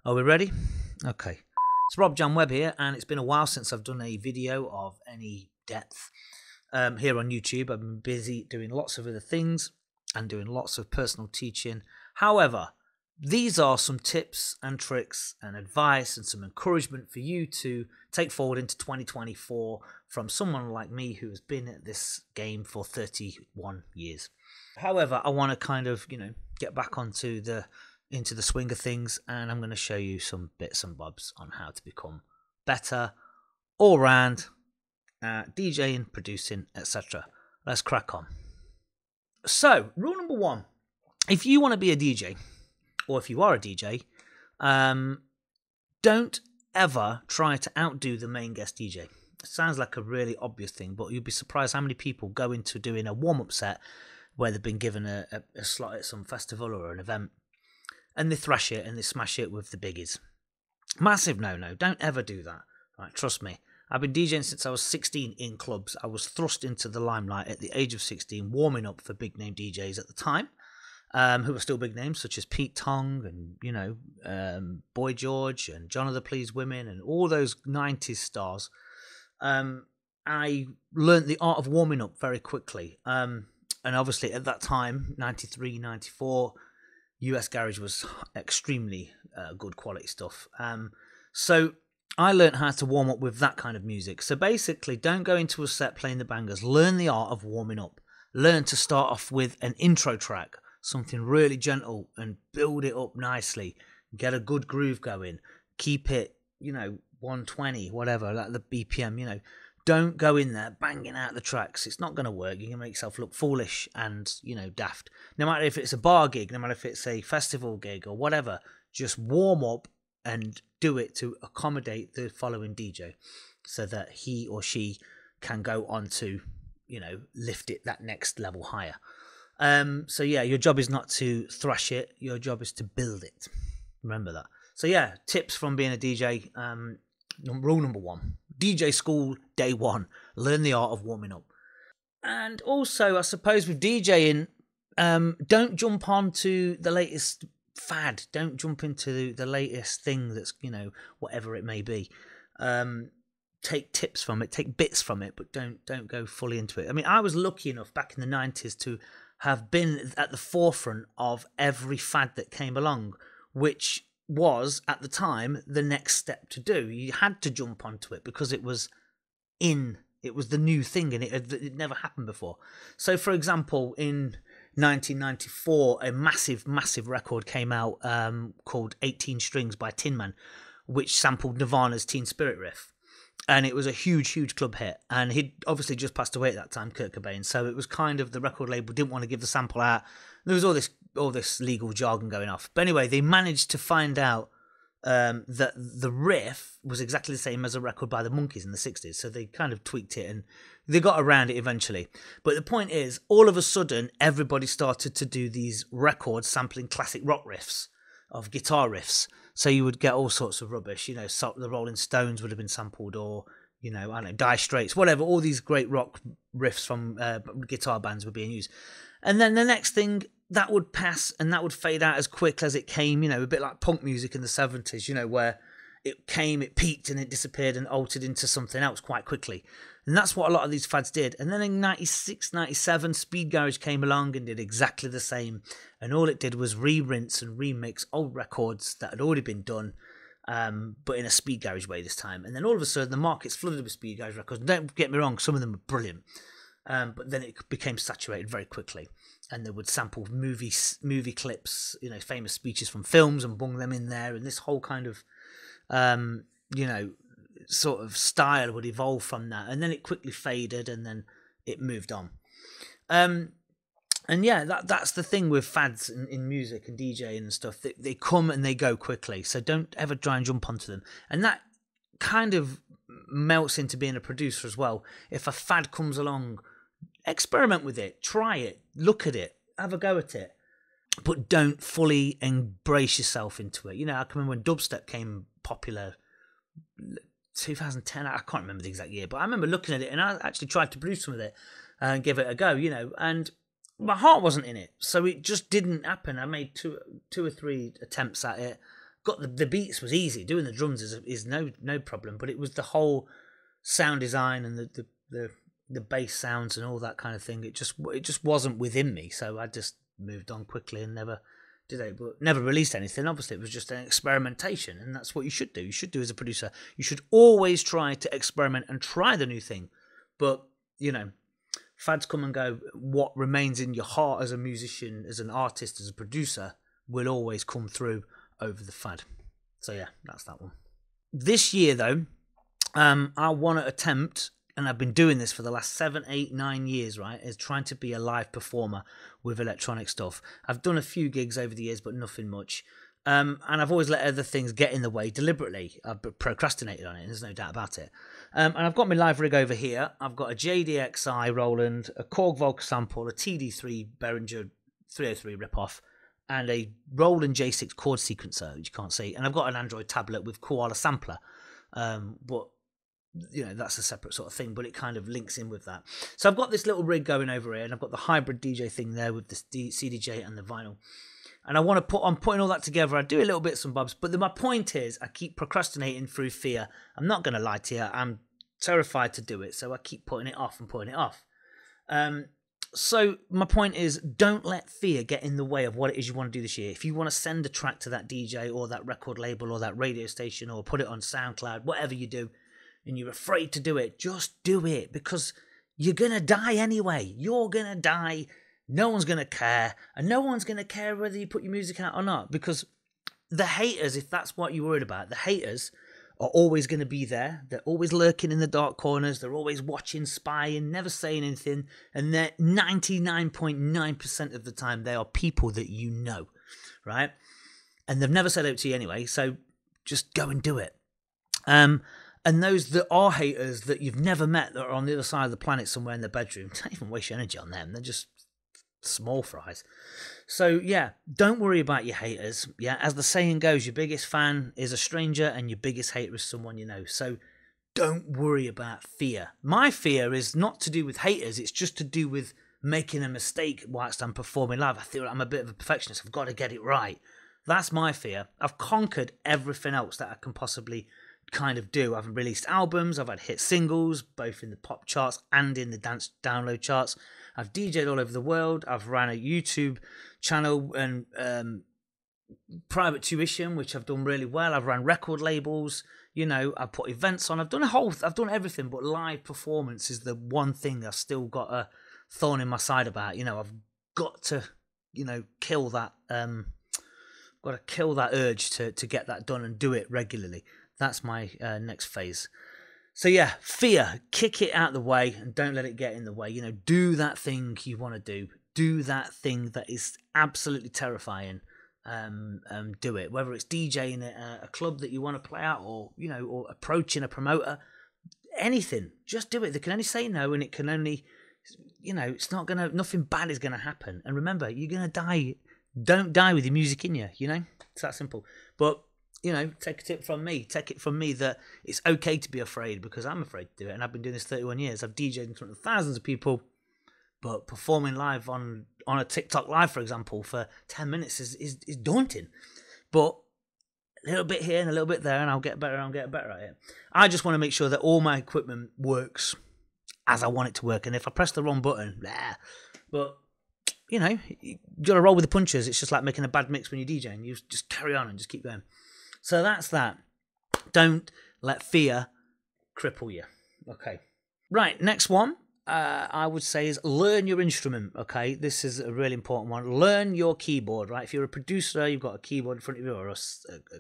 Are we ready? Okay. It's Rob John Webb here, and it's been a while since I've done a video of any depth here on YouTube. I've been busy doing lots of other things and doing lots of personal teaching. However, these are some tips and tricks and advice and some encouragement for you to take forward into 2024 from someone like me who has been at this game for 31 years. However, I want to kind of, get back into the swing of things, and I'm going to show you some bits and bobs on how to become better all round at DJing, producing, etc. Let's crack on. So, rule number one, if you want to be a DJ, or if you are a DJ, don't ever try to outdo the main guest DJ. It sounds like a really obvious thing, but you'd be surprised how many people go into doing a warm-up set where they've been given a slot at some festival or an event, and they thrash it and they smash it with the biggies. Massive no-no. Don't ever do that. Right, trust me. I've been DJing since I was 16 in clubs. I was thrust into the limelight at the age of 16, warming up for big-name DJs at the time, who were still big names, such as Pete Tong and, Boy George and John of the Pleased Women and all those 90s stars. I learnt the art of warming up very quickly. And obviously at that time, 93, 94, US Garage was extremely good quality stuff. So I learned how to warm up with that kind of music. So basically, don't go into a set playing the bangers. Learn the art of warming up. Learn to start off with an intro track, something really gentle, and build it up nicely. Get a good groove going. Keep it, 120, whatever, like the BPM, Don't go in there banging out the tracks. It's not going to work. You're going to make yourself look foolish and, daft. No matter if it's a bar gig, no matter if it's a festival gig or whatever, just warm up and do it to accommodate the following DJ so that he or she can go on to, lift it that next level higher. So yeah, your job is not to thrash it. Your job is to build it. Remember that. So yeah, tips from being a DJ. Rule number one, DJ school day one, learn the art of warming up. And also, I suppose with DJing, don't jump onto the latest fad. Don't jump into the latest thing that's, whatever it may be. Take tips from it, take bits from it, but don't go fully into it. I mean, I was lucky enough back in the 90s to have been at the forefront of every fad that came along, which was at the time the next step to do. You had to jump onto it because it was the new thing, and it never happened before. So for example, in 1994 a massive record came out called 18 Strings by Tin Man, which sampled Nirvana's Teen Spirit riff, and it was a huge club hit. And he'd obviously just passed away at that time, Kurt Cobain, so it was kind of, the record label didn't want to give the sample out. There was all this legal jargon going off. But anyway, they managed to find out that the riff was exactly the same as a record by the Monkees in the 60s. So they kind of tweaked it and they got around it eventually. But the point is, all of a sudden, everybody started to do these records sampling classic rock riffs, of guitar riffs. So you would get all sorts of rubbish, so the Rolling Stones would have been sampled, or, I don't know, Dire Straits, whatever. All these great rock riffs from guitar bands were being used. And then the next thing, that would pass and that would fade out as quick as it came, a bit like punk music in the 70s, where it came, it peaked, and it disappeared and altered into something else quite quickly. And that's what a lot of these fads did. And then in 96, 97, Speed Garage came along and did exactly the same. And all it did was re-rinse and remix old records that had already been done, but in a Speed Garage way this time. And then all of a sudden, the market's flooded with Speed Garage records. And don't get me wrong, some of them are brilliant. But then it became saturated very quickly. And they would sample movie clips, famous speeches from films, and bung them in there. And this whole kind of, sort of style would evolve from that. And then it quickly faded, and then it moved on. And yeah, that's the thing with fads in music and DJing and stuff. They come and they go quickly. So don't ever try and jump onto them. And that kind of melts into being a producer as well. If a fad comes along, experiment with it, try it, look at it, have a go at it, but don't fully embrace yourself into it. I can remember when dubstep came popular, 2010, I can't remember the exact year, but I remember looking at it, and I actually tried to produce some of it and give it a go, and my heart wasn't in it, so it just didn't happen. I made two or three attempts at it, got the beats was easy. Doing the drums is no problem, but it was the whole sound design and the bass sounds and all that kind of thing. It just wasn't within me, so I just moved on quickly and never did it, but never released anything. Obviously, it was just an experimentation, and that's what you should do. You should do as a producer. You should always try to experiment and try the new thing. But fads come and go. What remains in your heart as a musician, as an artist, as a producer, will always come through over the fad. So yeah, that's that one. This year though, I want to attempt, and I've been doing this for the last 7, 8, 9 years, right, is trying to be a live performer with electronic stuff. I've done a few gigs over the years, but nothing much. And I've always let other things get in the way deliberately. I've procrastinated on it, there's no doubt about it. And I've got my live rig over here. I've got a JDXI Roland, a Korg Volca sample, a TD3 Behringer 303 ripoff, and a Roland J6 chord sequencer, which you can't see. And I've got an Android tablet with Koala Sampler. But that's a separate sort of thing, but it kind of links in with that. So I've got this little rig going over here, and I've got the hybrid DJ thing there with the CDJ and the vinyl. And I'm putting all that together. I do a little bits and bobs, but my point is I keep procrastinating through fear. I'm not going to lie to you. I'm terrified to do it, so I keep putting it off and putting it off. So my point is, don't let fear get in the way of what it is you want to do this year. If you want to send a track to that DJ or that record label or that radio station or put it on SoundCloud, whatever you do, and you're afraid to do it, just do it, because you're going to die anyway. You're going to die. No one's going to care, and no one's going to care whether you put your music out or not, because the haters, if that's what you're worried about, the haters are always going to be there. They're always lurking in the dark corners. They're always watching, spying, never saying anything, and they're 99.9% of the time they are people that you know, right? And they've never said it to you anyway, so just go and do it. And those that are haters that you've never met, that are on the other side of the planet somewhere in their bedroom, don't even waste your energy on them. They're just small fries. So yeah, don't worry about your haters. Yeah, as the saying goes, your biggest fan is a stranger and your biggest hater is someone you know. So don't worry about fear. My fear is not to do with haters. It's just to do with making a mistake whilst I'm performing live. I feel like I'm a bit of a perfectionist. I've got to get it right. That's my fear. I've conquered everything else that I can possibly kind of do. I've released albums, I've had hit singles, both in the pop charts and in the dance download charts. I've DJed all over the world. I've ran a YouTube channel and private tuition, which I've done really well. I've ran record labels, I've put events on. I've done everything, but live performance is the one thing I've still got a thorn in my side about. I've got to, kill that urge to get that done and do it regularly. That's my next phase. So yeah, fear, kick it out the way and don't let it get in the way. Do that thing you want to do. Do that thing that is absolutely terrifying. Do it. Whether it's DJing a club that you want to play out, or or approaching a promoter, anything. Just do it. They can only say no, and it can only, it's not nothing bad is gonna happen. And remember, you're gonna die. Don't die with your music in you. It's that simple. But take a tip from me. Take it from me that it's okay to be afraid, because I'm afraid to do it. And I've been doing this 31 years. I've DJed in front of thousands of people, but performing live on a TikTok live, for example, for 10 minutes is daunting. But a little bit here and a little bit there, and I'll get better at it. I just want to make sure that all my equipment works as I want it to work. And if I press the wrong button, but you got to roll with the punches. It's just like making a bad mix when you're DJing. You just carry on and just keep going. So that's that. Don't let fear cripple you. Okay. Right, next one, I would say, is learn your instrument. Okay, this is a really important one. Learn your keyboard, right? If you're a producer, you've got a keyboard in front of you, or a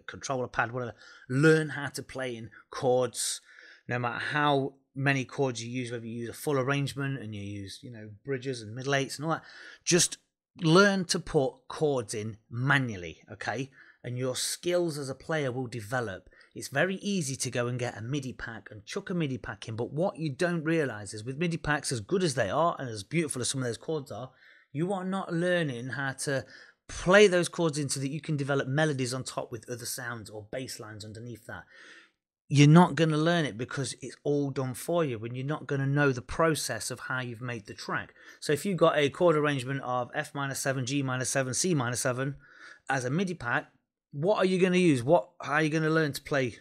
controller pad, whatever. Learn how to play in chords, no matter how many chords you use, whether you use a full arrangement and you use, bridges and middle eights and all that. Just learn to put chords in manually, okay? And your skills as a player will develop. It's very easy to go and get a MIDI pack and chuck a MIDI pack in, but what you don't realise is with MIDI packs, as good as they are and as beautiful as some of those chords are, you are not learning how to play those chords in so that you can develop melodies on top with other sounds or bass lines underneath that. You're not going to learn it because it's all done for you, and you're not going to know the process of how you've made the track. So if you've got a chord arrangement of F minor 7, G minor 7, C minor 7 as a MIDI pack, what are you going to use? How are you going to learn to play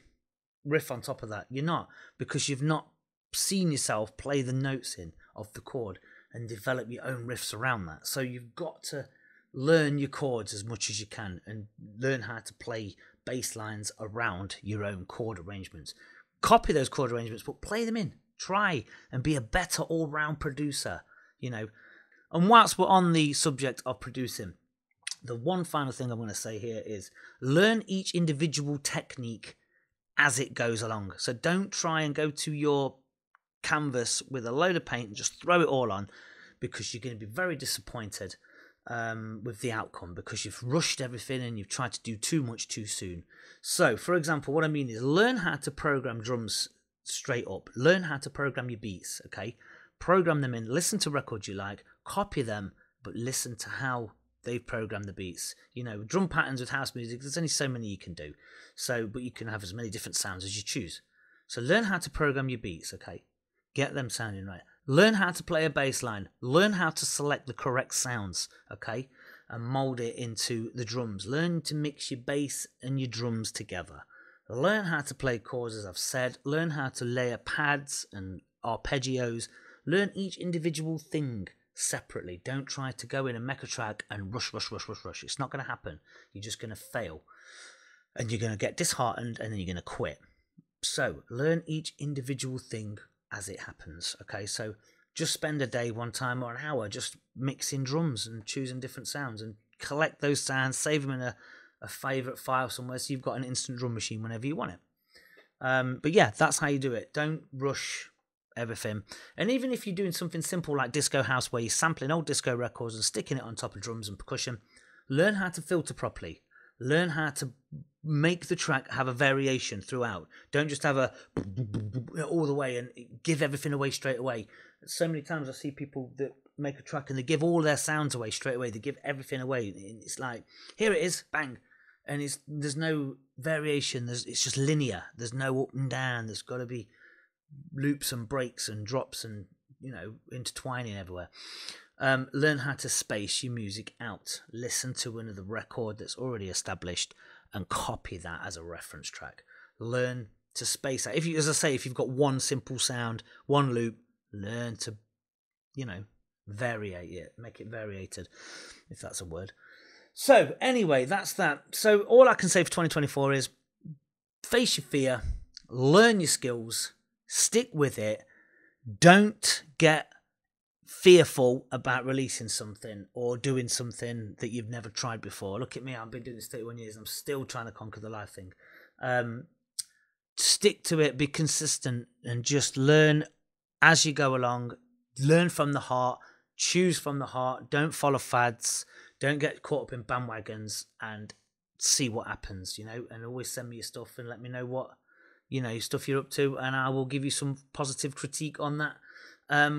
riff on top of that? You're not, because you've not seen yourself play the notes in of the chord and develop your own riffs around that. So you've got to learn your chords as much as you can and learn how to play bass lines around your own chord arrangements. Copy those chord arrangements, but play them in. Try and be a better all-round producer, you know. And whilst we're on the subject of producing, the one final thing I'm going to say here is learn each individual technique as it goes along. So don't try and go to your canvas with a load of paint and just throw it all on, because you're going to be very disappointed with the outcome, because you've rushed everything and you've tried to do too much too soon. So, for example, what I mean is learn how to program drums straight up. Learn how to program your beats, okay? Program them in. Listen to records you like. Copy them, but listen to how they've programmed the beats. You know, drum patterns with house music, there's only so many you can do. So, but you can have as many different sounds as you choose. So learn how to program your beats, okay? Get them sounding right. Learn how to play a bass line. Learn how to select the correct sounds, okay? And mold it into the drums. Learn to mix your bass and your drums together. Learn how to play chords, as I've said. Learn how to layer pads and arpeggios. Learn each individual thing separately. Don't try to go in and make a track and rush. It's not going to happen. You're just going to fail. And you're going to get disheartened, and then you're going to quit. So learn each individual thing as it happens, okay? So just spend a day one time or an hour just mixing drums and choosing different sounds, and collect those sounds, save them in a favourite file somewhere so you've got an instant drum machine whenever you want it. But yeah, that's how you do it. Don't rush everything. And even if you're doing something simple like disco house, where you're sampling old disco records and sticking it on top of drums and percussion, learn how to filter properly. Learn how to make the track have a variation throughout. Don't just have a all the way and give everything away straight away. So many times I see people that make a track and they give all their sounds away straight away. They give everything away. It's like, here it is, bang. And there's no variation. It's just linear. There's no up and down. There's got to be loops and breaks and drops and, you know, intertwining everywhere. Learn how to space your music out. Listen to another record that's already established and copy that as a reference track. Learn to space out. As I say, if you've got one simple sound, one loop, learn to, you know, variate it, make it variated, if that's a word. So anyway, that's that. So all I can say for 2024 is face your fear, learn your skills, stick with it. Don't get fearful about releasing something or doing something that you've never tried before. Look at me, I've been doing this 31 years. I'm still trying to conquer the life thing. Stick to it, be consistent, and just learn as you go along. Learn from the heart, choose from the heart. Don't follow fads. Don't get caught up in bandwagons, and see what happens, you know. And always send me your stuff and let me know what, you know, stuff you're up to, and I will give you some positive critique on that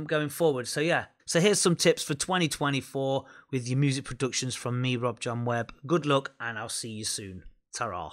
going forward. So yeah, so here's some tips for 2024 with your music productions from me, Rob John Webb. Good luck, and I'll see you soon. Ta-ra.